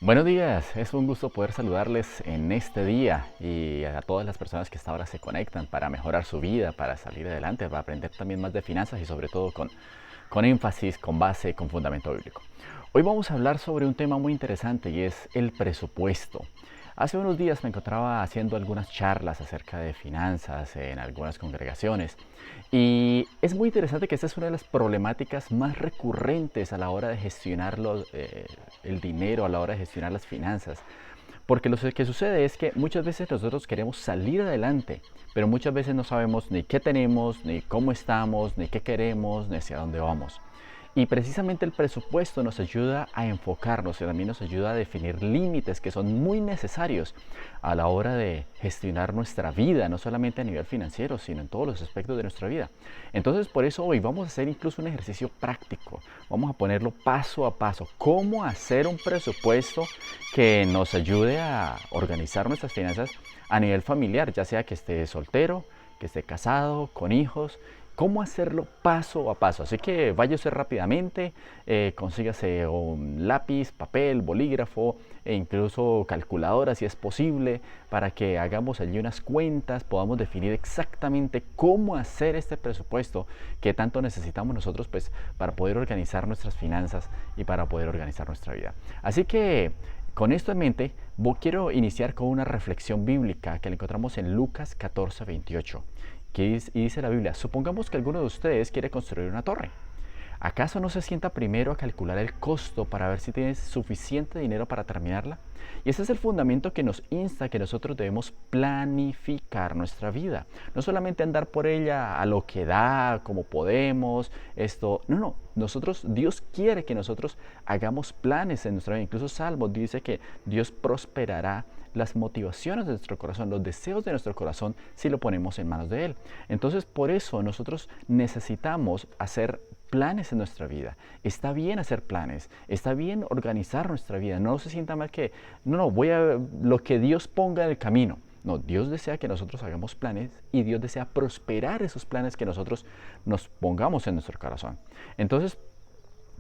Buenos días, es un gusto poder saludarles en este día y a todas las personas que hasta ahora se conectan para mejorar su vida, para salir adelante, para aprender también más de finanzas y sobre todo con énfasis, con base, con fundamento bíblico. Hoy vamos a hablar sobre un tema muy interesante y es el presupuesto. Hace unos días me encontraba haciendo algunas charlas acerca de finanzas en algunas congregaciones y es muy interesante que esta es una de las problemáticas más recurrentes a la hora de gestionar el dinero, a la hora de gestionar las finanzas. Porque lo que sucede es que muchas veces nosotros queremos salir adelante, pero muchas veces no sabemos ni qué tenemos, ni cómo estamos, ni qué queremos, ni hacia dónde vamos. Y precisamente el presupuesto nos ayuda a enfocarnos y también nos ayuda a definir límites que son muy necesarios a la hora de gestionar nuestra vida, no solamente a nivel financiero, sino en todos los aspectos de nuestra vida. Entonces, por eso hoy vamos a hacer incluso un ejercicio práctico. Vamos a ponerlo paso a paso. ¿Cómo hacer un presupuesto que nos ayude a organizar nuestras finanzas a nivel familiar, ya sea que esté soltero, que esté casado, con hijos? ¿Cómo hacerlo paso a paso? Así que váyase rápidamente, consígase un lápiz, papel, bolígrafo e incluso calculadora si es posible, para que hagamos allí unas cuentas, podamos definir exactamente cómo hacer este presupuesto que tanto necesitamos nosotros pues, para poder organizar nuestras finanzas y para poder organizar nuestra vida. Así que con esto en mente, quiero iniciar con una reflexión bíblica que la encontramos en Lucas 14:28 y dice la Biblia: supongamos que alguno de ustedes quiere construir una torre. ¿Acaso no se sienta primero a calcular el costo para ver si tienes suficiente dinero para terminarla? Y ese es el fundamento que nos insta que nosotros debemos planificar nuestra vida. No solamente andar por ella a lo que da, como podemos, esto. No. Dios quiere que nosotros hagamos planes en nuestra vida. Incluso Salmos dice que Dios prosperará las motivaciones de nuestro corazón, los deseos de nuestro corazón, si lo ponemos en manos de Él. Entonces, por eso nosotros necesitamos hacer planes en nuestra vida. Está bien hacer planes, está bien organizar nuestra vida. No se sienta mal que, voy a lo que Dios ponga en el camino. No, Dios desea que nosotros hagamos planes y Dios desea prosperar esos planes que nosotros nos pongamos en nuestro corazón. Entonces,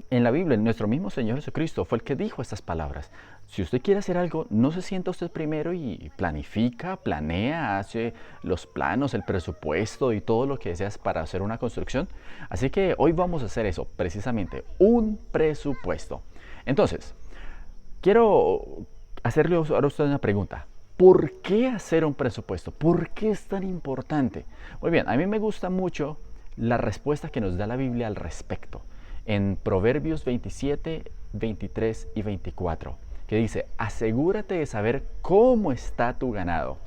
en la Biblia, nuestro mismo Señor Jesucristo fue el que dijo estas palabras. Si usted quiere hacer algo, no se sienta usted primero y planifica, planea, hace los planos, el presupuesto y todo lo que deseas para hacer una construcción. Así que hoy vamos a hacer eso, precisamente, un presupuesto. Entonces, quiero hacerle ahora a usted una pregunta. ¿Por qué hacer un presupuesto? ¿Por qué es tan importante? Muy bien, a mí me gusta mucho la respuesta que nos da la Biblia al respecto en Proverbios 27, 23 y 24, que dice: asegúrate de saber cómo está tu ganado,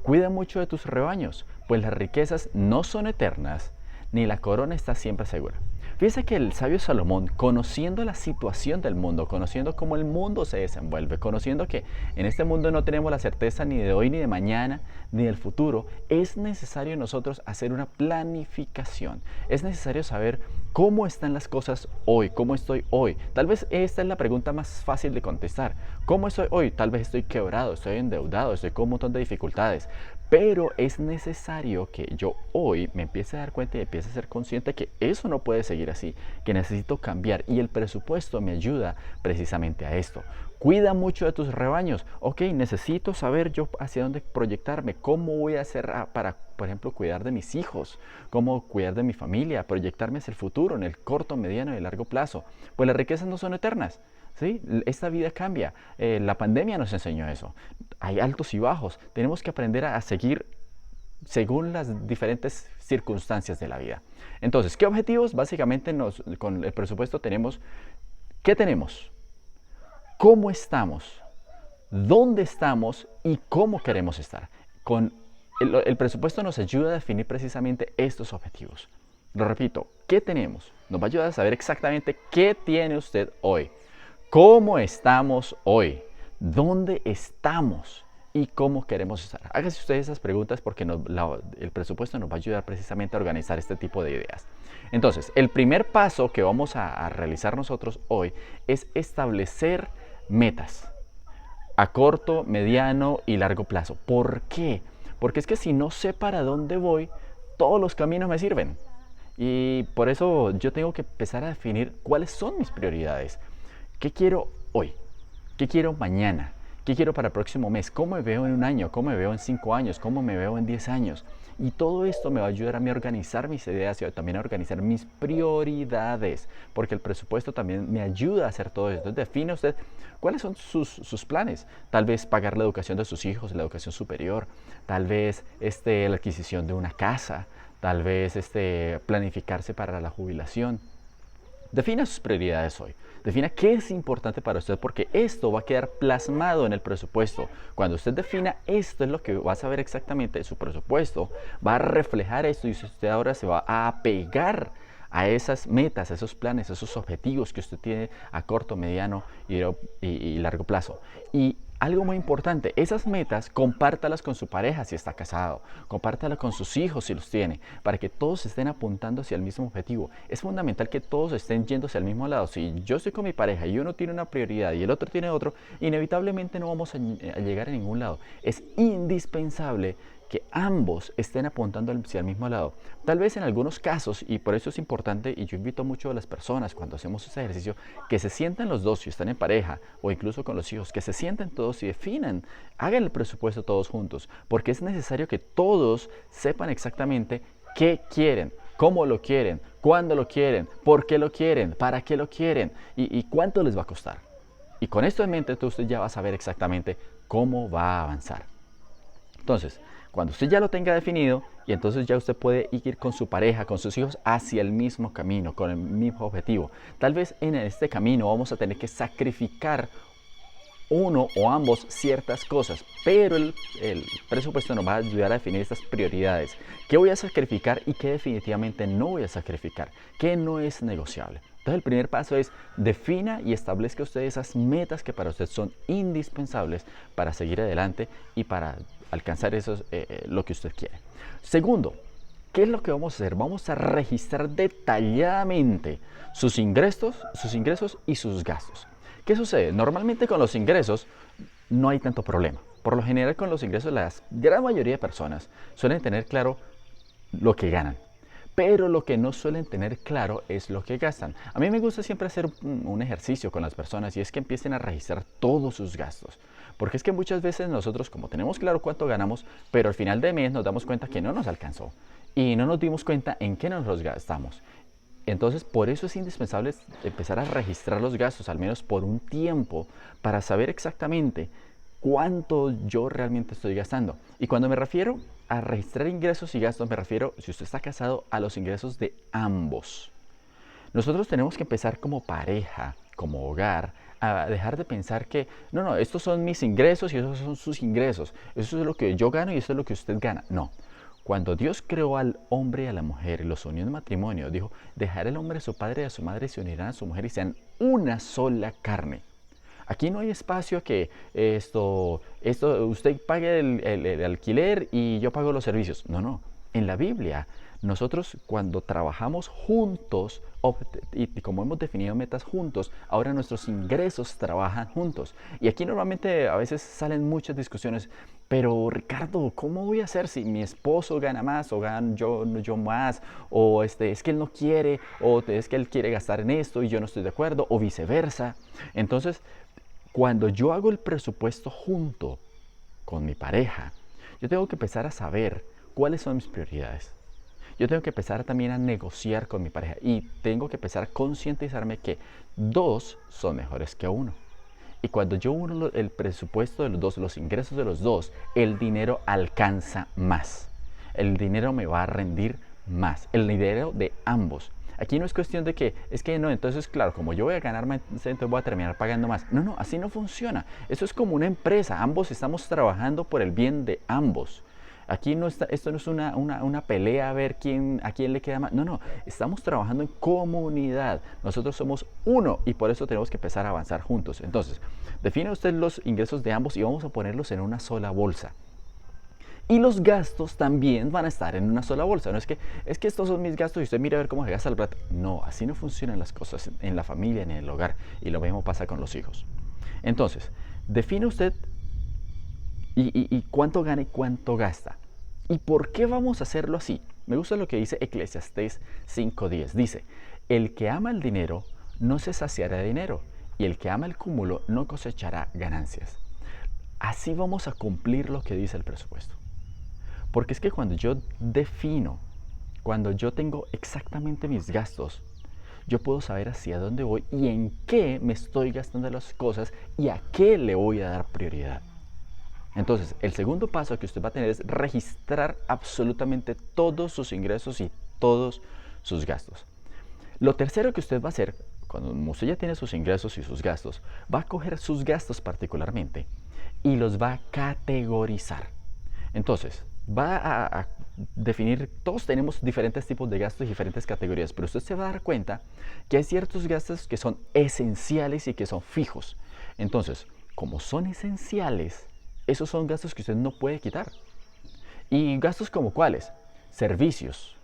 cuida mucho de tus rebaños, pues las riquezas no son eternas, ni la corona está siempre segura. Fíjese que el sabio Salomón, conociendo la situación del mundo, conociendo cómo el mundo se desenvuelve, conociendo que en este mundo no tenemos la certeza ni de hoy, ni de mañana, ni del futuro, es necesario nosotros hacer una planificación. Es necesario saber cómo están las cosas hoy, cómo estoy hoy. Tal vez esta es la pregunta más fácil de contestar. ¿Cómo estoy hoy? Tal vez estoy quebrado, estoy endeudado, estoy con un montón de dificultades. Pero es necesario que yo hoy me empiece a dar cuenta y empiece a ser consciente que eso no puede seguir así, que necesito cambiar, y el presupuesto me ayuda precisamente a esto. Cuida mucho de tus rebaños. Ok, necesito saber yo hacia dónde proyectarme, cómo voy a hacer para, por ejemplo, cuidar de mis hijos, cómo cuidar de mi familia, proyectarme hacia el futuro en el corto, mediano y largo plazo. Pues las riquezas no son eternas. ¿Sí? Esta vida cambia. La pandemia nos enseñó eso. Hay altos y bajos. Tenemos que aprender a seguir según las diferentes circunstancias de la vida. Entonces, ¿qué objetivos? Básicamente con el presupuesto tenemos: ¿qué tenemos? ¿Cómo estamos? ¿Dónde estamos? ¿Y cómo queremos estar? Con el presupuesto nos ayuda a definir precisamente estos objetivos. Lo repito, ¿qué tenemos? Nos va a ayudar a saber exactamente qué tiene usted hoy. ¿Cómo estamos hoy? ¿Dónde estamos? ¿Y cómo queremos estar? Hágase usted esas preguntas porque el presupuesto nos va a ayudar precisamente a organizar este tipo de ideas. Entonces, el primer paso que vamos a realizar nosotros hoy es establecer metas a corto, mediano y largo plazo. ¿Por qué? Porque es que si no sé para dónde voy, todos los caminos me sirven. Y por eso yo tengo que empezar a definir cuáles son mis prioridades. ¿Qué quiero hoy? ¿Qué quiero mañana? ¿Qué quiero para el próximo mes? ¿Cómo me veo en un año? ¿Cómo me veo en 5 años? ¿Cómo me veo en 10 años? Y todo esto me va a ayudar a mí a organizar mis ideas y también a organizar mis prioridades, porque el presupuesto también me ayuda a hacer todo esto. Entonces define usted cuáles son sus planes. Tal vez pagar la educación de sus hijos, la educación superior, tal vez la adquisición de una casa, tal vez planificarse para la jubilación. Defina sus prioridades hoy. Defina qué es importante para usted porque esto va a quedar plasmado en el presupuesto. Cuando usted defina esto es lo que va a saber exactamente, su presupuesto va a reflejar esto y usted ahora se va a apegar a esas metas, a esos planes, a esos objetivos que usted tiene a corto, mediano y largo plazo. Y algo muy importante, esas metas compártalas con su pareja si está casado, compártalas con sus hijos si los tiene, para que todos estén apuntando hacia el mismo objetivo. Es fundamental que todos estén yendo hacia el mismo lado. Si yo estoy con mi pareja y uno tiene una prioridad y el otro tiene otro, inevitablemente no vamos a llegar a ningún lado. Es indispensable que ambos estén apuntando hacia el mismo lado. Tal vez en algunos casos, y por eso es importante, y yo invito mucho a las personas cuando hacemos este ejercicio, que se sientan los dos, si están en pareja o incluso con los hijos, que se sienten todos y definan, hagan el presupuesto todos juntos, porque es necesario que todos sepan exactamente qué quieren, cómo lo quieren, cuándo lo quieren, por qué lo quieren, para qué lo quieren y cuánto les va a costar. Y con esto en mente, entonces usted ya va a saber exactamente cómo va a avanzar. Entonces, cuando usted ya lo tenga definido, y entonces ya usted puede ir con su pareja, con sus hijos, hacia el mismo camino, con el mismo objetivo. Tal vez en este camino vamos a tener que sacrificar uno o ambos ciertas cosas, pero el presupuesto nos va a ayudar a definir estas prioridades. ¿Qué voy a sacrificar y qué definitivamente no voy a sacrificar? ¿Qué no es negociable? Entonces el primer paso es defina y establezca usted esas metas que para usted son indispensables para seguir adelante y para alcanzar lo que usted quiere. Segundo, ¿qué es lo que vamos a hacer? Vamos a registrar detalladamente sus ingresos y sus gastos. ¿Qué sucede? Normalmente con los ingresos no hay tanto problema. Por lo general con los ingresos la gran mayoría de personas suelen tener claro lo que ganan. Pero lo que no suelen tener claro es lo que gastan. A mí me gusta siempre hacer un ejercicio con las personas y es que empiecen a registrar todos sus gastos. Porque es que muchas veces nosotros, como tenemos claro cuánto ganamos, pero al final de mes nos damos cuenta que no nos alcanzó. Y no nos dimos cuenta en qué nos los gastamos. Entonces, por eso es indispensable empezar a registrar los gastos, al menos por un tiempo, para saber exactamente cuánto yo realmente estoy gastando. Y cuando me refiero a registrar ingresos y gastos, me refiero, si usted está casado, a los ingresos de ambos. Nosotros tenemos que empezar como pareja, como hogar, a dejar de pensar que, no, estos son mis ingresos y esos son sus ingresos. Eso es lo que yo gano y eso es lo que usted gana. No. Cuando Dios creó al hombre y a la mujer y los unió en matrimonio, dijo, dejará el hombre a su padre y a su madre y se unirán a su mujer y sean una sola carne. Aquí no hay espacio a que usted pague el alquiler y yo pago los servicios. No. En la Biblia, nosotros cuando trabajamos juntos y como hemos definido metas juntos, ahora nuestros ingresos trabajan juntos. Y aquí normalmente a veces salen muchas discusiones. Pero Ricardo, ¿cómo voy a hacer si mi esposo gana más o gano yo más? O es que él no quiere, o es que él quiere gastar en esto y yo no estoy de acuerdo, o viceversa. Entonces, cuando yo hago el presupuesto junto con mi pareja, yo tengo que empezar a saber cuáles son mis prioridades. Yo tengo que empezar también a negociar con mi pareja y tengo que empezar a concientizarme que dos son mejores que uno. Y cuando yo uno el presupuesto de los dos, los ingresos de los dos, el dinero alcanza más. El dinero me va a rendir más. El dinero de ambos. Aquí no es cuestión de que, entonces claro, como yo voy a ganar más, entonces voy a terminar pagando más. No, así no funciona. Eso es como una empresa. Ambos estamos trabajando por el bien de ambos. Aquí esto no es una pelea a ver a quién le queda más. No, estamos trabajando en comunidad. Nosotros somos uno y por eso tenemos que empezar a avanzar juntos. Entonces, define usted los ingresos de ambos y vamos a ponerlos en una sola bolsa. Y los gastos también van a estar en una sola bolsa. No es que estos son mis gastos y usted mira a ver cómo se gasta el plata. No, así no funcionan las cosas en la familia, en el hogar. Y lo mismo pasa con los hijos. Entonces, define usted y cuánto gana y cuánto gasta. ¿Y por qué vamos a hacerlo así? Me gusta lo que dice Eclesiastés 5:10. Dice, el que ama el dinero no se saciará de dinero y el que ama el cúmulo no cosechará ganancias. Así vamos a cumplir lo que dice el presupuesto. Porque es que cuando yo defino, cuando yo tengo exactamente mis gastos, yo puedo saber hacia dónde voy y en qué me estoy gastando las cosas y a qué le voy a dar prioridad. Entonces, el segundo paso que usted va a tener es registrar absolutamente todos sus ingresos y todos sus gastos. Lo tercero que usted va a hacer, cuando usted ya tiene sus ingresos y sus gastos, va a coger sus gastos particularmente y los va a categorizar. Entonces, va a definir, todos tenemos diferentes tipos de gastos y diferentes categorías, pero usted se va a dar cuenta que hay ciertos gastos que son esenciales y que son fijos. Entonces, como son esenciales, esos son gastos que usted no puede quitar. ¿Y gastos como cuáles? Servicios,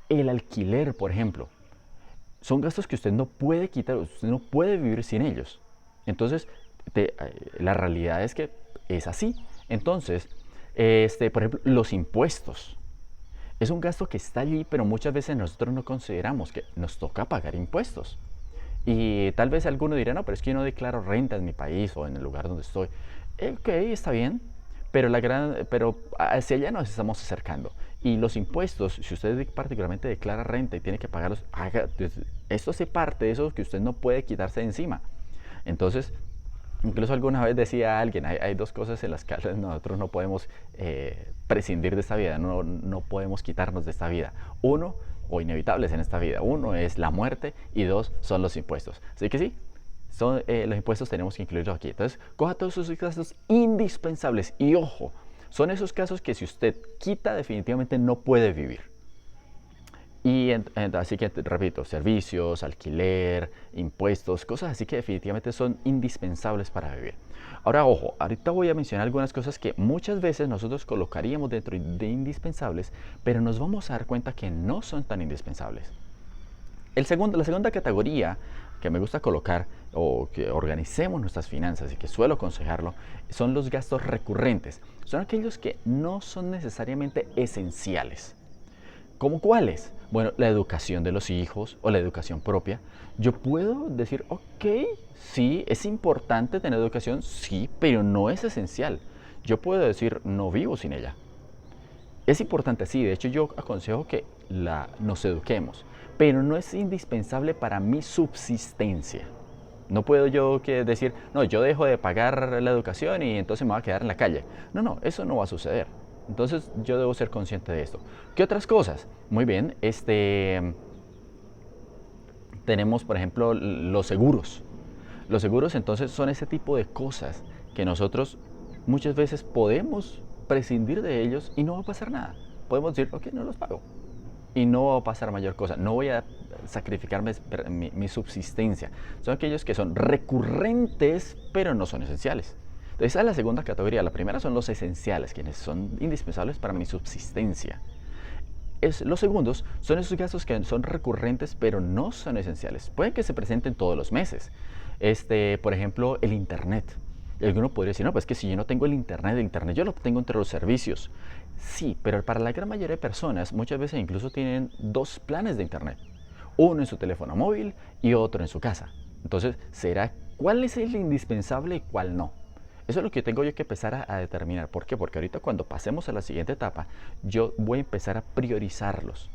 el alquiler, por ejemplo. Son gastos que usted no puede quitar, usted no puede vivir sin ellos. Entonces, la realidad es que es así. Entonces, por ejemplo, los impuestos. Es un gasto que está allí, pero muchas veces nosotros no consideramos que nos toca pagar impuestos. Y tal vez alguno dirá, no, pero es que yo no declaro renta en mi país o en el lugar donde estoy. Ok, está bien, pero hacia allá nos estamos acercando. Y los impuestos, si usted particularmente declara renta y tiene que pagarlos, esto hace parte de eso que usted no puede quitarse de encima. Entonces, incluso alguna vez decía alguien, hay dos cosas en las que nosotros no podemos prescindir de esta vida, no podemos quitarnos de esta vida. Uno, o inevitables en esta vida. Uno es la muerte y dos son los impuestos. Así que sí, los impuestos tenemos que incluirlos aquí. Entonces, coja todos esos gastos indispensables y ojo, son esos casos que si usted quita definitivamente no puede vivir. Y así que repito, servicios, alquiler, impuestos, cosas así que definitivamente son indispensables para vivir. Ahora, ojo, ahorita voy a mencionar algunas cosas que muchas veces nosotros colocaríamos dentro de indispensables, pero nos vamos a dar cuenta que no son tan indispensables. La segunda categoría que me gusta colocar o que organicemos nuestras finanzas y que suelo aconsejarlo son los gastos recurrentes. Son aquellos que no son necesariamente esenciales. ¿Cómo cuáles? Bueno, la educación de los hijos o la educación propia. Yo puedo decir, ok, sí, es importante tener educación, sí, pero no es esencial. Yo puedo decir, no vivo sin ella. Es importante, sí, de hecho yo aconsejo que nos eduquemos, pero no es indispensable para mi subsistencia. No puedo yo decir, no, yo dejo de pagar la educación y entonces me voy a quedar en la calle. No, eso no va a suceder. Entonces yo debo ser consciente de esto. ¿Qué otras cosas? Muy bien, tenemos por ejemplo los seguros. Los seguros entonces son ese tipo de cosas que nosotros muchas veces podemos prescindir de ellos y no va a pasar nada. Podemos decir, ok, no los pago. Y no va a pasar mayor cosa. No voy a sacrificar mi subsistencia. Son aquellos que son recurrentes, pero no son esenciales. Entonces, esa es la segunda categoría. La primera son los esenciales, quienes son indispensables para mi subsistencia. Los segundos son esos gastos que son recurrentes, pero no son esenciales. Pueden que se presenten todos los meses. Por ejemplo, el internet. Y alguno podría decir, no, pues que si yo no tengo el internet yo lo tengo entre los servicios. Sí, pero para la gran mayoría de personas, muchas veces incluso tienen dos planes de internet. Uno en su teléfono móvil y otro en su casa. Entonces, ¿cuál es el indispensable y cuál no? Eso es lo que tengo yo que empezar a determinar. ¿Por qué? Porque ahorita cuando pasemos a la siguiente etapa, yo voy a empezar a priorizarlos.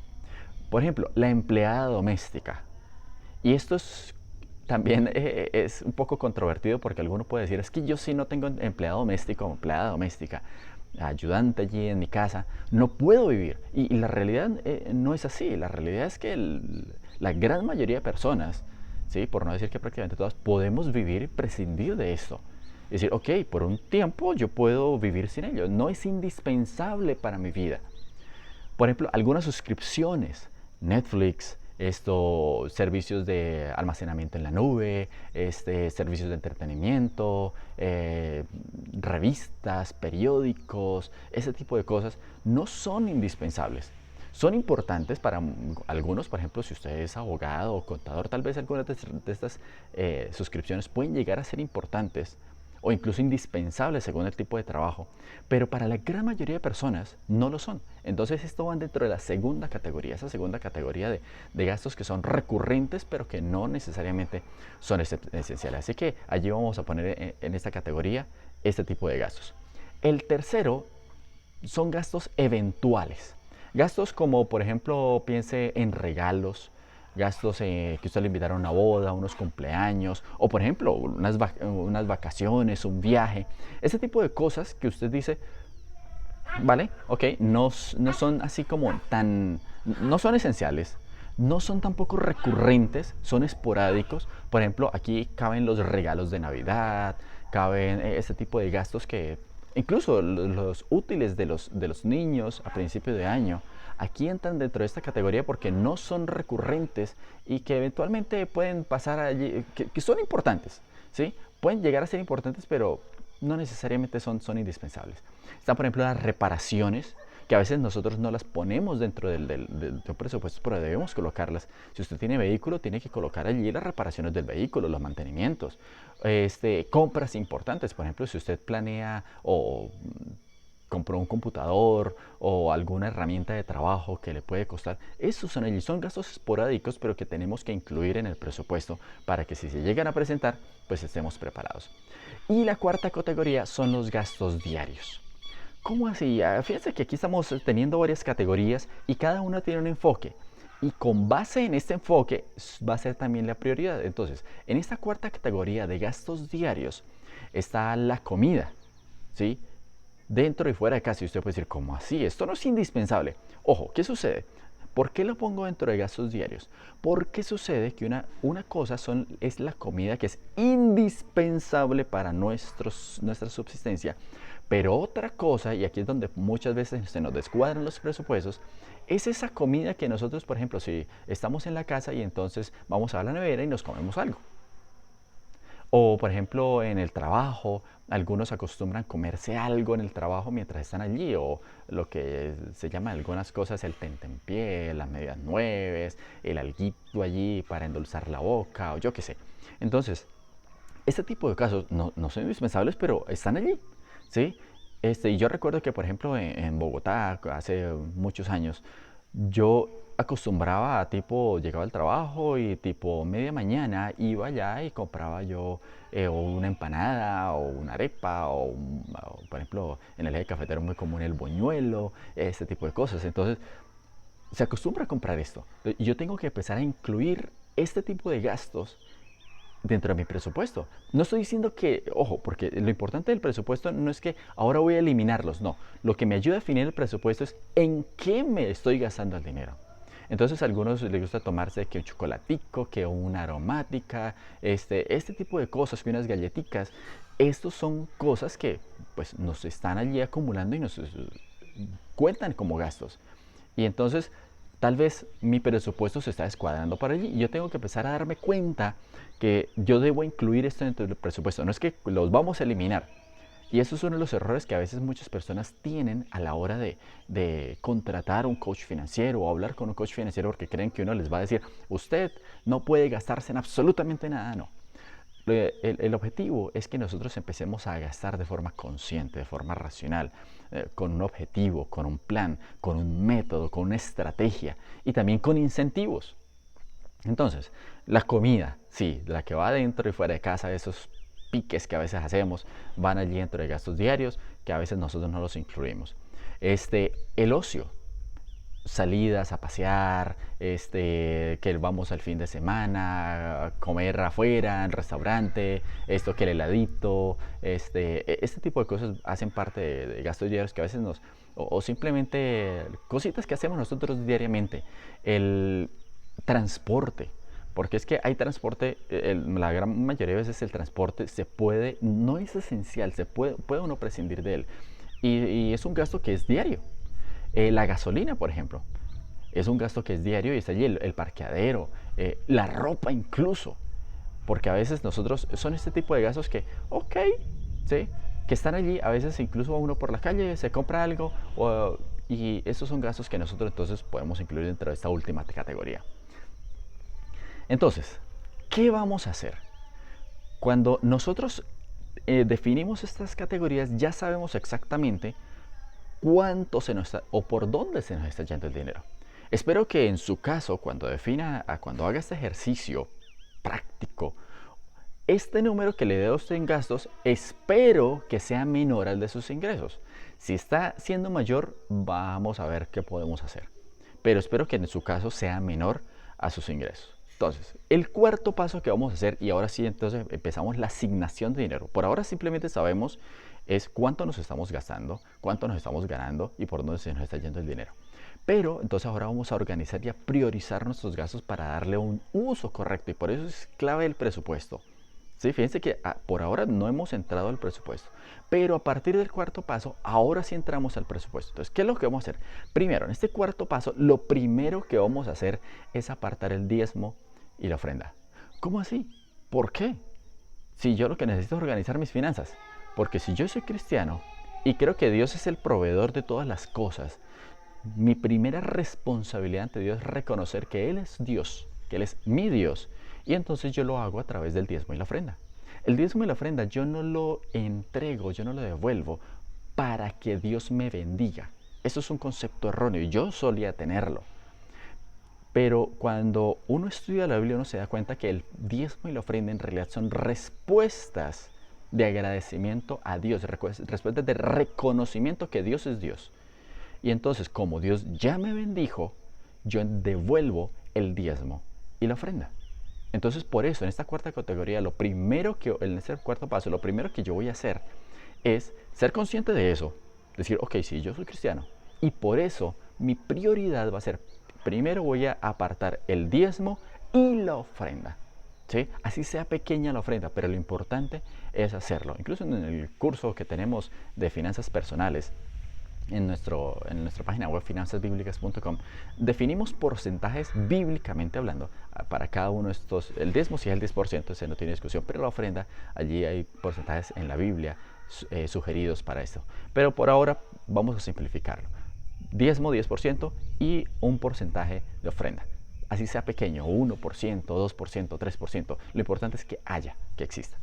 Por ejemplo, la empleada doméstica. Y esto también es un poco controvertido porque alguno puede decir, es que yo si no tengo empleado doméstico o empleada doméstica, ayudante allí en mi casa, no puedo vivir. Y la realidad no es así. La realidad es que la gran mayoría de personas, ¿sí? Por no decir que prácticamente todas, podemos vivir y prescindir de esto. Es decir, ok, por un tiempo yo puedo vivir sin ello. No es indispensable para mi vida. Por ejemplo, algunas suscripciones, Netflix, servicios de almacenamiento en la nube, servicios de entretenimiento, revistas, periódicos, ese tipo de cosas, no son indispensables. Son importantes para algunos, por ejemplo, si usted es abogado o contador, tal vez algunas de estas suscripciones pueden llegar a ser importantes. o incluso indispensables según el tipo de trabajo, pero para la gran mayoría de personas no lo son. Entonces esto va dentro de la segunda categoría, esa segunda categoría de gastos que son recurrentes pero que no necesariamente son esenciales. Así que allí vamos a poner en esta categoría este tipo de gastos. El tercero son gastos eventuales. Gastos como, por ejemplo, piense en regalos, gastos que usted le invitaron a una boda, unos cumpleaños, o por ejemplo, unas vacaciones, un viaje. Ese tipo de cosas que usted dice, vale, ok, no son así como tan, no son esenciales, no son tampoco recurrentes, son esporádicos. Por ejemplo, aquí caben los regalos de Navidad, caben este tipo de gastos que incluso los útiles de los niños a principio de año, aquí entran dentro de esta categoría porque no son recurrentes y que eventualmente pueden pasar allí, que son importantes, ¿sí? Pueden llegar a ser importantes, pero no necesariamente son indispensables. Están, por ejemplo, las reparaciones, que a veces nosotros no las ponemos dentro del presupuesto, pero debemos colocarlas. Si usted tiene vehículo, tiene que colocar allí las reparaciones del vehículo, los mantenimientos. Compras importantes, por ejemplo, si usted planea o compró un computador o alguna herramienta de trabajo que le puede costar. Esos son allí, son gastos esporádicos, pero que tenemos que incluir en el presupuesto para que si se llegan a presentar, pues estemos preparados. Y la cuarta categoría son los gastos diarios. ¿Cómo así? Fíjense que aquí estamos teniendo varias categorías y cada una tiene un enfoque. Y con base en este enfoque va a ser también la prioridad. Entonces, en esta cuarta categoría de gastos diarios está la comida, ¿sí? Dentro y fuera de casa. Y usted puede decir, ¿cómo así? Esto no es indispensable. Ojo, ¿qué sucede? ¿Por qué lo pongo dentro de gastos diarios? Porque sucede que una cosa es la comida, que es indispensable para nuestra subsistencia. Pero otra cosa, y aquí es donde muchas veces se nos descuadran los presupuestos, es esa comida que nosotros, por ejemplo, si estamos en la casa y entonces vamos a la nevera y nos comemos algo. O, por ejemplo, en el trabajo, algunos acostumbran comerse algo en el trabajo mientras están allí, o lo que se llama en algunas cosas el tentempié, las medias nueves, el alguito allí para endulzar la boca, o yo qué sé. Entonces, este tipo de casos no son indispensables, pero están allí, ¿sí? Y yo recuerdo que, por ejemplo, en Bogotá, hace muchos años, yo acostumbraba a tipo, llegaba al trabajo y tipo media mañana iba allá y compraba yo una empanada o una arepa o, por ejemplo, en el eje cafetero muy común el boñuelo, este tipo de cosas. Entonces, se acostumbra a comprar esto. Y yo tengo que empezar a incluir este tipo de gastos dentro de mi presupuesto. No estoy diciendo que, ojo, porque lo importante del presupuesto no es que ahora voy a eliminarlos, no. Lo que me ayuda a definir el presupuesto es en qué me estoy gastando el dinero. Entonces a algunos les gusta tomarse que un chocolatico, que una aromática, este tipo de cosas, que unas galletitas. Estos son cosas que pues nos están allí acumulando y nos cuentan como gastos. Y entonces tal vez mi presupuesto se está descuadrando para allí y yo tengo que empezar a darme cuenta que yo debo incluir esto dentro del presupuesto. No es que los vamos a eliminar. Y esos son los errores que a veces muchas personas tienen a la hora de contratar a un coach financiero o hablar con un coach financiero porque creen que uno les va a decir, usted no puede gastarse en absolutamente nada. No. El objetivo es que nosotros empecemos a gastar de forma consciente, de forma racional, con un objetivo, con un plan, con un método, con una estrategia y también con incentivos. Entonces, la comida, sí, la que va dentro y fuera de casa, esos piques que a veces hacemos, van allí dentro de gastos diarios que a veces nosotros no los incluimos. El ocio, salidas a pasear, que vamos al fin de semana, a comer afuera, en restaurante, esto que el heladito, este tipo de cosas hacen parte de gastos diarios que a veces o simplemente cositas que hacemos nosotros diariamente. El transporte, porque es que hay transporte, la gran mayoría de veces el transporte no es esencial, puede uno prescindir de él. Y es un gasto que es diario. La gasolina, por ejemplo, es un gasto que es diario y está allí el parqueadero, la ropa incluso, porque a veces son este tipo de gastos que, ok, ¿sí? Que están allí, a veces incluso va uno por la calle, se compra algo, y esos son gastos que nosotros entonces podemos incluir dentro de esta última categoría. Entonces, ¿qué vamos a hacer? Cuando nosotros definimos estas categorías, ya sabemos exactamente cuánto se nos está o por dónde se nos está yendo el dinero. Espero que en su caso, cuando haga este ejercicio práctico, este número que le dé a usted en gastos, espero que sea menor al de sus ingresos. Si está siendo mayor, vamos a ver qué podemos hacer. Pero espero que en su caso sea menor a sus ingresos. Entonces, el cuarto paso que vamos a hacer, y ahora sí, entonces empezamos la asignación de dinero. Por ahora simplemente sabemos es cuánto nos estamos gastando, cuánto nos estamos ganando y por dónde se nos está yendo el dinero. Pero entonces ahora vamos a organizar y a priorizar nuestros gastos para darle un uso correcto, y por eso es clave el presupuesto. Sí, fíjense que por ahora no hemos entrado al presupuesto, pero a partir del cuarto paso, ahora sí entramos al presupuesto. Entonces, ¿qué es lo que vamos a hacer? Primero, en este cuarto paso, lo primero que vamos a hacer es apartar el diezmo y la ofrenda. ¿Cómo así? ¿Por qué? Si yo lo que necesito es organizar mis finanzas. Porque si yo soy cristiano y creo que Dios es el proveedor de todas las cosas, mi primera responsabilidad ante Dios es reconocer que Él es Dios, que Él es mi Dios. Y entonces yo lo hago a través del diezmo y la ofrenda. El diezmo y la ofrenda yo no lo entrego, yo no lo devuelvo para que Dios me bendiga. Eso es un concepto erróneo y yo solía tenerlo. Pero cuando uno estudia la Biblia, uno se da cuenta que el diezmo y la ofrenda en realidad son respuestas de agradecimiento a Dios, respuestas de reconocimiento que Dios es Dios. Y entonces, como Dios ya me bendijo, yo devuelvo el diezmo y la ofrenda. Entonces, por eso, en esta cuarta categoría, en este cuarto paso, lo primero que yo voy a hacer es ser consciente de eso. Decir, ok, sí, yo soy cristiano. Y por eso, mi prioridad va a ser, primero voy a apartar el diezmo y la ofrenda. ¿Sí? Así sea pequeña la ofrenda, pero lo importante es hacerlo. Incluso en el curso que tenemos de finanzas personales, en nuestra página web finanzasbiblicas.com, definimos porcentajes bíblicamente hablando para cada uno de estos. El diezmo sí es el 10%, ese no tiene discusión, pero la ofrenda, allí hay porcentajes en la Biblia sugeridos para esto. Pero por ahora vamos a simplificarlo. Diezmo 10% y un porcentaje de ofrenda. Así sea pequeño, 1%, 2%, 3%. Lo importante es que exista.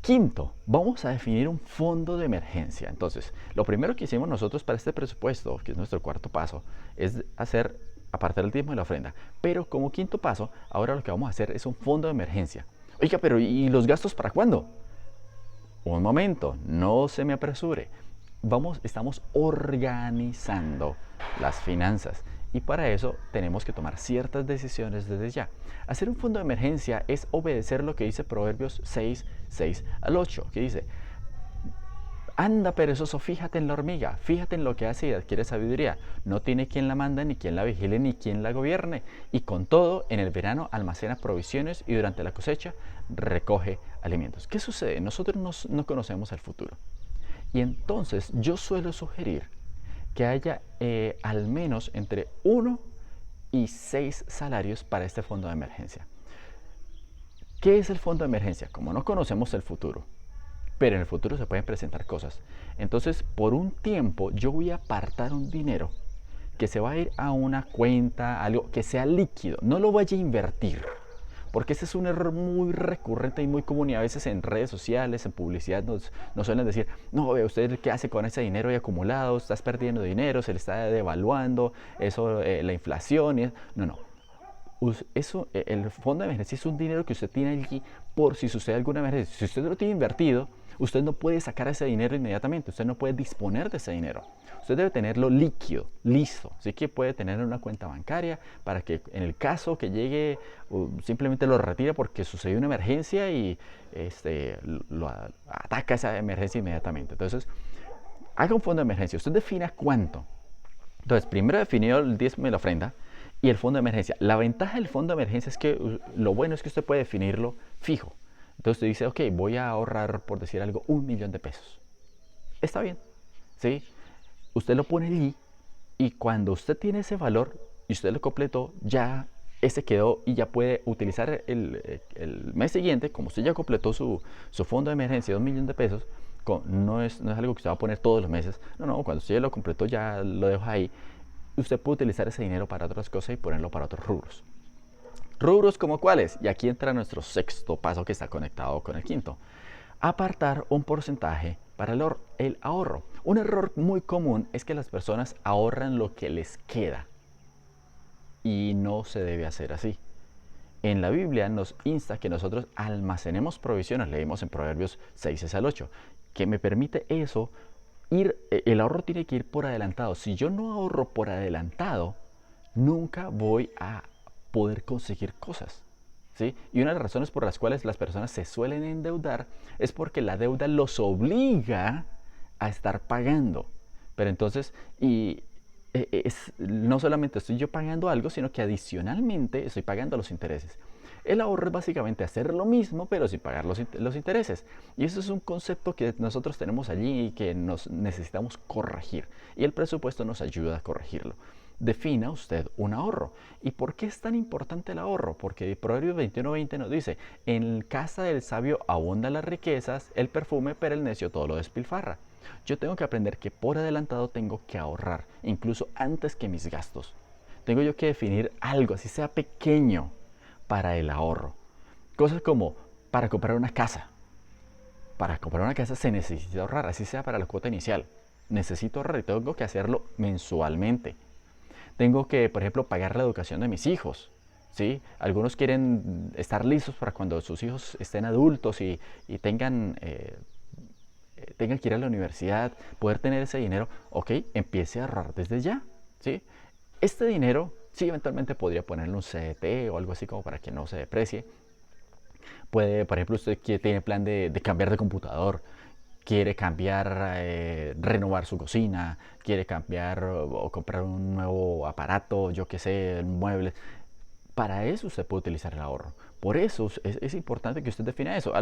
Quinto, vamos a definir un fondo de emergencia. Entonces, lo primero que hicimos nosotros para este presupuesto, que es nuestro cuarto paso, es apartar el diezmo y la ofrenda. Pero como quinto paso, ahora lo que vamos a hacer es un fondo de emergencia. Oiga, pero ¿y los gastos para cuándo? Un momento, no se me apresure. Estamos organizando las finanzas. Y para eso tenemos que tomar ciertas decisiones desde ya. Hacer un fondo de emergencia es obedecer lo que dice Proverbios 6:6-8, que dice: anda perezoso, fíjate en la hormiga, fíjate en lo que hace y adquiere sabiduría. No tiene quien la manda, ni quien la vigile, ni quien la gobierne. Y con todo, en el verano almacena provisiones y durante la cosecha recoge alimentos. ¿Qué sucede? Nosotros no conocemos el futuro. Y entonces yo suelo sugerir que haya al menos entre 1 y 6 salarios para este fondo de emergencia. ¿Qué es el fondo de emergencia? Como no conocemos el futuro, pero en el futuro se pueden presentar cosas, entonces por un tiempo yo voy a apartar un dinero que se va a ir a una cuenta, algo que sea líquido, no lo vaya a invertir. Porque ese es un error muy recurrente y muy común, y a veces en redes sociales, en publicidad nos suelen decir: no, ve usted qué hace con ese dinero ahí acumulado, estás perdiendo dinero, se le está devaluando, eso, la inflación. No. El fondo de emergencia es un dinero que usted tiene allí por si sucede alguna emergencia. Si usted lo tiene invertido, usted no puede sacar ese dinero inmediatamente, usted no puede disponer de ese dinero. Usted debe tenerlo líquido, listo. Así que puede tener una cuenta bancaria para que en el caso que llegue, simplemente lo retire porque sucedió una emergencia y lo ataca esa emergencia inmediatamente. Entonces, haga un fondo de emergencia. Usted defina cuánto. Entonces, primero definió el diezmo y la ofrenda y el fondo de emergencia. La ventaja del fondo de emergencia es que lo bueno es que usted puede definirlo fijo. Entonces usted dice: ok, voy a ahorrar, por decir algo, 1.000.000 de pesos. Está bien, ¿sí? Usted lo pone allí y cuando usted tiene ese valor y usted lo completó, ya ese quedó y ya puede utilizar el mes siguiente, como usted ya completó su fondo de emergencia de 1.000.000 de pesos. No es algo que usted va a poner todos los meses. No, cuando usted ya lo completó, ya lo deja ahí. Usted puede utilizar ese dinero para otras cosas y ponerlo para otros rubros. ¿Rubros como cuáles? Y aquí entra nuestro sexto paso que está conectado con el quinto. apartar un porcentaje para el ahorro. Un error muy común es que las personas ahorran lo que les queda y no se debe hacer así. En la Biblia nos insta que nosotros almacenemos provisiones, leímos en Proverbios 6 al 8, que me permite eso, el ahorro tiene que ir por adelantado. Si yo no ahorro por adelantado, nunca voy a poder conseguir cosas. ¿Sí? Y una de las razones por las cuales las personas se suelen endeudar es porque la deuda los obliga a estar pagando. Pero entonces, no solamente estoy yo pagando algo, sino que adicionalmente estoy pagando los intereses. El ahorro es básicamente hacer lo mismo, pero sin pagar los intereses. Y eso es un concepto que nosotros tenemos allí y que nos necesitamos corregir. Y el presupuesto nos ayuda a corregirlo. Defina usted un ahorro. ¿Y por qué es tan importante el ahorro? Porque Proverbios 21:20 nos dice, en casa del sabio abundan las riquezas, el perfume, pero el necio todo lo despilfarra. Yo tengo que aprender que por adelantado tengo que ahorrar, incluso antes que mis gastos. Tengo yo que definir algo, así sea pequeño, para el ahorro. Cosas como para comprar una casa. Para comprar una casa se necesita ahorrar, así sea para la cuota inicial. Necesito ahorrar y tengo que hacerlo mensualmente. Tengo que, por ejemplo, pagar la educación de mis hijos. ¿Sí? Algunos quieren estar listos para cuando sus hijos estén adultos y tengan que ir a la universidad, poder tener ese dinero. Ok, empiece a ahorrar desde ya. ¿Sí? Este dinero, sí, eventualmente podría ponerle un CDT o algo así como para que no se deprecie. Puede, por ejemplo, usted que tiene plan de cambiar de computador, quiere cambiar, renovar su cocina, quiere cambiar o comprar un nuevo aparato, yo qué sé, muebles. Para eso usted puede utilizar el ahorro. Por eso es importante que usted defina eso.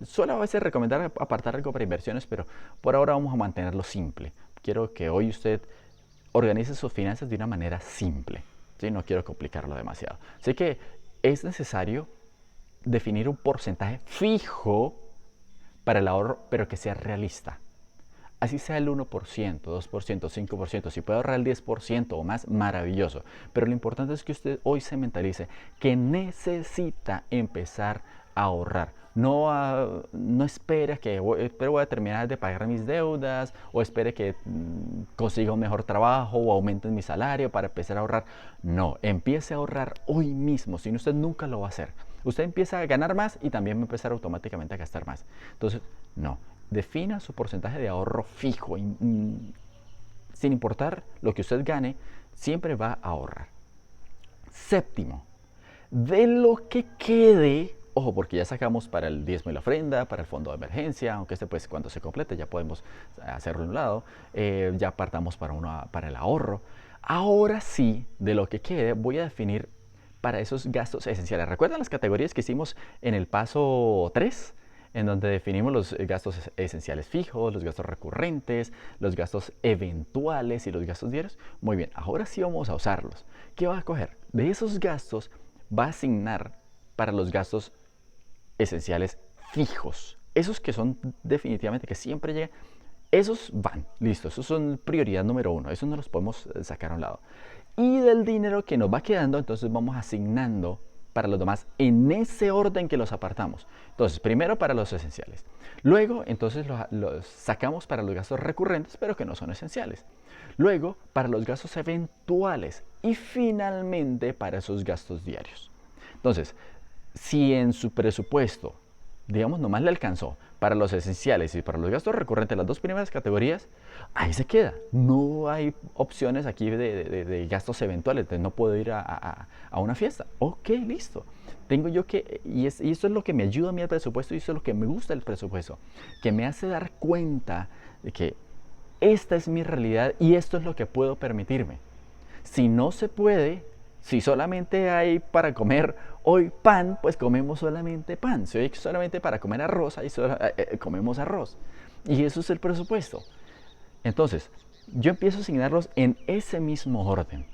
Suelo a veces recomendar apartar algo para inversiones, pero por ahora vamos a mantenerlo simple. Quiero que hoy usted organice sus finanzas de una manera simple. ¿Sí? No quiero complicarlo demasiado. Así que es necesario definir un porcentaje fijo para el ahorro, pero que sea realista. Así sea el 1%, 2%, 5%, si puede ahorrar el 10% o más, maravilloso. Pero lo importante es que usted hoy se mentalice que necesita empezar a ahorrar. No espere que voy a terminar de pagar mis deudas o espere que consiga un mejor trabajo o aumente mi salario para empezar a ahorrar. No, empiece a ahorrar hoy mismo, si no usted nunca lo va a hacer. Usted empieza a ganar más y también va a empezar automáticamente a gastar más. Entonces, no, defina su porcentaje de ahorro fijo. Sin importar lo que usted gane, siempre va a ahorrar. Séptimo, de lo que quede, ojo, porque ya sacamos para el diezmo y la ofrenda, para el fondo de emergencia, aunque este pues cuando se complete ya podemos hacerlo a un lado, ya apartamos para el ahorro. Ahora sí, de lo que quede, voy a definir para esos gastos esenciales. ¿Recuerdan las categorías que hicimos en el paso 3? En donde definimos los gastos esenciales fijos, los gastos recurrentes, los gastos eventuales y los gastos diarios. Muy bien, ahora sí vamos a usarlos. ¿Qué va a coger? De esos gastos va a asignar para los gastos esenciales fijos. Esos que son definitivamente que siempre llegan, esos van, listo, esos son prioridad número 1, esos no los podemos sacar a un lado. Y del dinero que nos va quedando, entonces vamos asignando para los demás en ese orden que los apartamos. Entonces, primero para los esenciales. Luego, entonces los sacamos para los gastos recurrentes, pero que no son esenciales. Luego, para los gastos eventuales. Y finalmente, para esos gastos diarios. Entonces, si en su presupuesto, digamos, nomás le alcanzó para los esenciales y para los gastos recurrentes, las dos primeras categorías, ahí se queda. No hay opciones aquí de gastos eventuales, no puedo ir a una fiesta. Ok, listo. Tengo yo que, y eso es lo que me ayuda a mí al presupuesto y eso es lo que me gusta del presupuesto, que me hace dar cuenta de que esta es mi realidad y esto es lo que puedo permitirme. Si no se puede, si solamente hay para comer hoy pan, pues comemos solamente pan. Si hay solamente para comer arroz, ahí comemos arroz. Y eso es el presupuesto. Entonces, yo empiezo a asignarlos en ese mismo orden.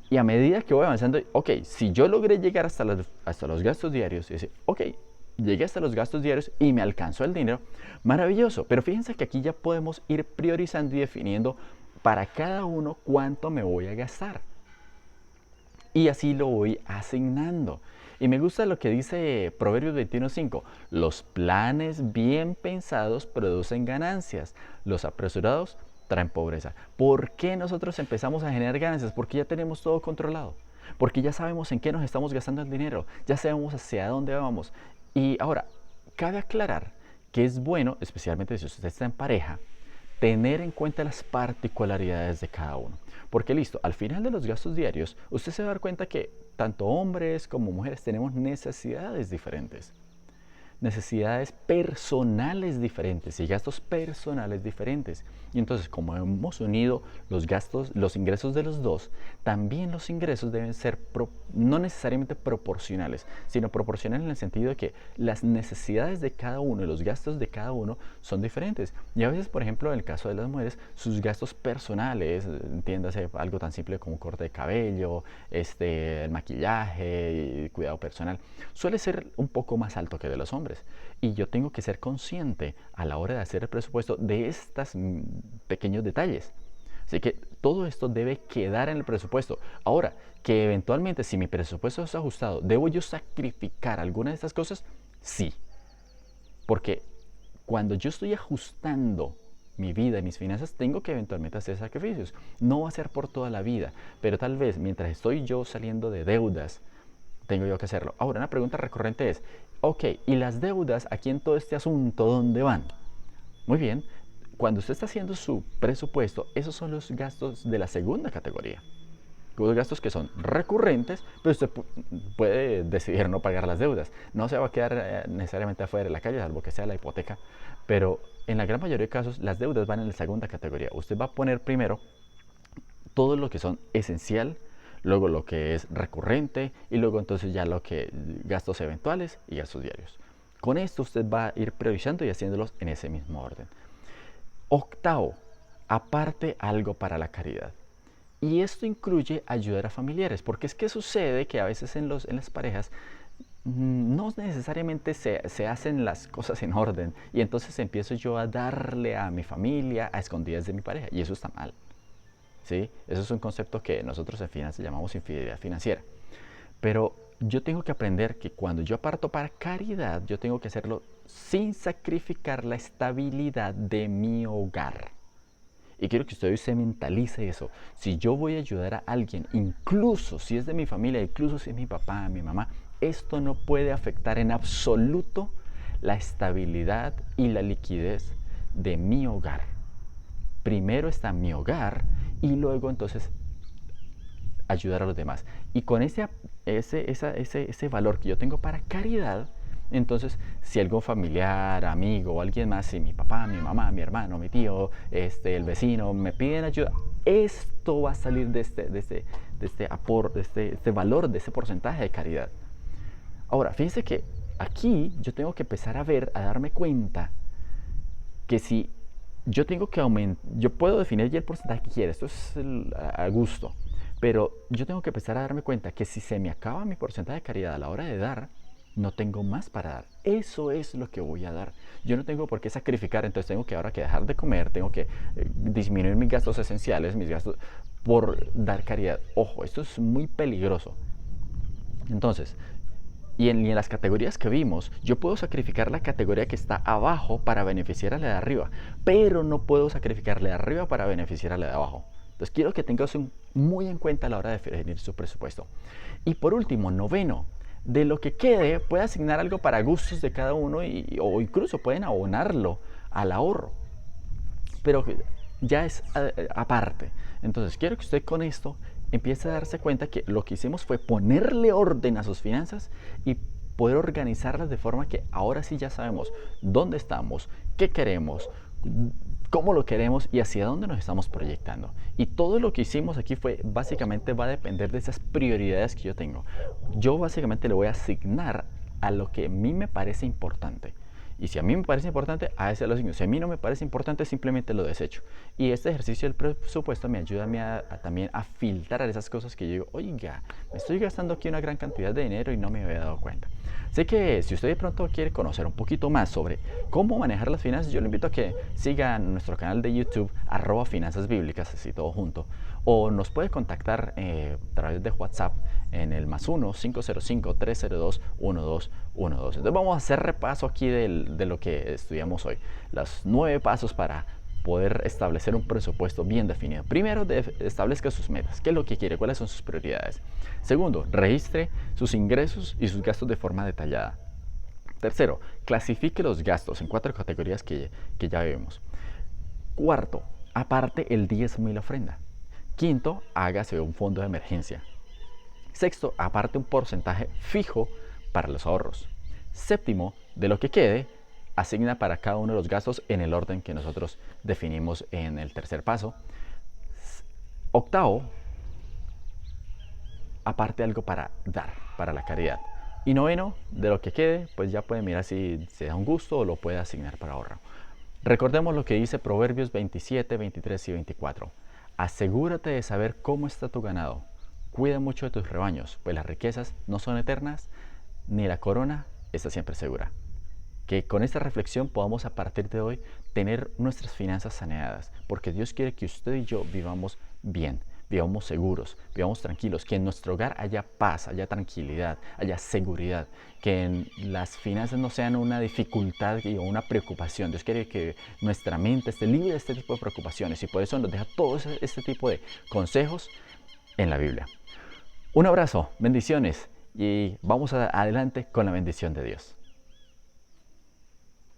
Y a medida que voy avanzando, ok, si yo logré llegar hasta los gastos diarios, y decir, ok, llegué hasta los gastos diarios y me alcanzó el dinero, maravilloso. Pero fíjense que aquí ya podemos ir priorizando y definiendo para cada uno cuánto me voy a gastar. Y así lo voy asignando. Y me gusta lo que dice Proverbios 21:5. Los planes bien pensados producen ganancias. Los apresurados traen pobreza. ¿Por qué nosotros empezamos a generar ganancias? Porque ya tenemos todo controlado. Porque ya sabemos en qué nos estamos gastando el dinero. Ya sabemos hacia dónde vamos. Y ahora, cabe aclarar que es bueno, especialmente si usted está en pareja, tener en cuenta las particularidades de cada uno. Porque listo, al final de los gastos diarios, usted se va a dar cuenta que tanto hombres como mujeres tenemos necesidades diferentes. Necesidades personales diferentes y gastos personales diferentes. Y entonces, como hemos unido los gastos, los ingresos de los dos, también los ingresos deben ser no necesariamente proporcionales, sino proporcionales en el sentido de que las necesidades de cada uno y los gastos de cada uno son diferentes. Y a veces, por ejemplo, en el caso de las mujeres, sus gastos personales, entiéndase algo tan simple como corte de cabello, el maquillaje y cuidado personal, suele ser un poco más alto que de los hombres. Y yo tengo que ser consciente a la hora de hacer el presupuesto de estos pequeños detalles. Así que todo esto debe quedar en el presupuesto. Ahora, que eventualmente si mi presupuesto es ajustado, ¿debo yo sacrificar alguna de estas cosas? Sí. Porque cuando yo estoy ajustando mi vida y mis finanzas, tengo que eventualmente hacer sacrificios. No va a ser por toda la vida, pero tal vez mientras estoy yo saliendo de deudas, tengo yo que hacerlo. Ahora, una pregunta recurrente es, ok, ¿y las deudas aquí en todo este asunto dónde van? Muy bien, cuando usted está haciendo su presupuesto, esos son los gastos de la segunda categoría. Los gastos que son recurrentes, pero usted puede decidir no pagar las deudas. No se va a quedar necesariamente afuera de la calle, salvo que sea la hipoteca, pero en la gran mayoría de casos las deudas van en la segunda categoría. Usted va a poner primero todo lo que son esencial, luego lo que es recurrente y luego entonces ya lo que gastos eventuales y gastos diarios. Con esto usted va a ir priorizando y haciéndolos en ese mismo orden. Octavo, aparte algo para la caridad. Y esto incluye ayudar a familiares, porque es que sucede que a veces en las parejas no necesariamente se hacen las cosas en orden y entonces empiezo yo a darle a mi familia a escondidas de mi pareja y eso está mal. ¿Sí? Eso es un concepto que nosotros en finanzas llamamos infidelidad financiera. Pero yo tengo que aprender que cuando yo aparto para caridad, yo tengo que hacerlo sin sacrificar la estabilidad de mi hogar. Y quiero que usted hoy se mentalice eso. Si yo voy a ayudar a alguien, incluso si es de mi familia, incluso si es mi papá, mi mamá, esto no puede afectar en absoluto la estabilidad y la liquidez de mi hogar. Primero está mi hogar y luego entonces ayudar a los demás. Y con ese valor que yo tengo para caridad, entonces si algún familiar, amigo o alguien más, si mi papá, mi mamá, mi hermano, mi tío, el vecino me piden ayuda, esto va a salir de este valor, de ese porcentaje de caridad. Ahora, fíjense que aquí yo tengo que empezar a darme cuenta que si yo tengo que aumentar, yo puedo definir ya el porcentaje que quiera, esto es a gusto, pero yo tengo que empezar a darme cuenta que si se me acaba mi porcentaje de caridad a la hora de dar, no tengo más para dar. Eso es lo que voy a dar. Yo no tengo por qué sacrificar, entonces tengo que ahora que dejar de comer, tengo que disminuir mis gastos esenciales, mis gastos por dar caridad. Ojo, esto es muy peligroso. Entonces, y en las categorías que vimos, yo puedo sacrificar la categoría que está abajo para beneficiar a la de arriba, pero no puedo sacrificar la de arriba para beneficiar a la de abajo. Entonces quiero que tengas muy en cuenta a la hora de definir su presupuesto. Y por último, noveno, de lo que quede puede asignar algo para gustos de cada uno o incluso pueden abonarlo al ahorro. Pero ya es aparte. Entonces quiero que usted con esto empiece a darse cuenta que lo que hicimos fue ponerle orden a sus finanzas y poder organizarlas de forma que ahora sí ya sabemos dónde estamos, qué queremos, cómo lo queremos y hacia dónde nos estamos proyectando. Y todo lo que hicimos aquí básicamente va a depender de esas prioridades que yo tengo. Yo básicamente le voy a asignar a lo que a mí me parece importante. Y si a mí me parece importante, a ese lo asigno. Si a mí no me parece importante, simplemente lo desecho. Y este ejercicio del presupuesto me ayuda también a filtrar esas cosas que yo digo, oiga, me estoy gastando aquí una gran cantidad de dinero y no me había dado cuenta. Así que si usted de pronto quiere conocer un poquito más sobre cómo manejar las finanzas, yo le invito a que siga nuestro canal de YouTube, @finanzas bíblicas, así todo junto, o nos puede contactar a través de WhatsApp en el +1 505 302 1212. Entonces vamos a hacer repaso aquí de lo que estudiamos hoy, los 9 pasos para poder establecer un presupuesto bien definido. Primero, establezca sus metas. ¿Qué es lo que quiere? ¿Cuáles son sus prioridades? Segundo, registre sus ingresos y sus gastos de forma detallada. Tercero, clasifique los gastos en 4 categorías que ya vemos. Cuarto, aparte el diezmo y la ofrenda. Quinto, hágase un fondo de emergencia. Sexto, aparte un porcentaje fijo para los ahorros. Séptimo, de lo que quede, asigna para cada uno de los gastos en el orden que nosotros definimos en el tercer paso. Octavo, aparte algo para dar, para la caridad. Y noveno, de lo que quede, pues ya puede mirar si se da un gusto o lo puede asignar para ahorro. Recordemos lo que dice Proverbios 27, 23 y 24. Asegúrate de saber cómo está tu ganado. Cuida mucho de tus rebaños, pues las riquezas no son eternas, ni la corona está siempre segura. Que con esta reflexión podamos a partir de hoy tener nuestras finanzas saneadas, porque Dios quiere que usted y yo vivamos bien, vivamos seguros, vivamos tranquilos, que en nuestro hogar haya paz, haya tranquilidad, haya seguridad, que las finanzas no sean una dificultad o una preocupación. Dios quiere que nuestra mente esté libre de este tipo de preocupaciones y por eso nos deja todo este tipo de consejos en la Biblia. Un abrazo, bendiciones y vamos adelante con la bendición de Dios.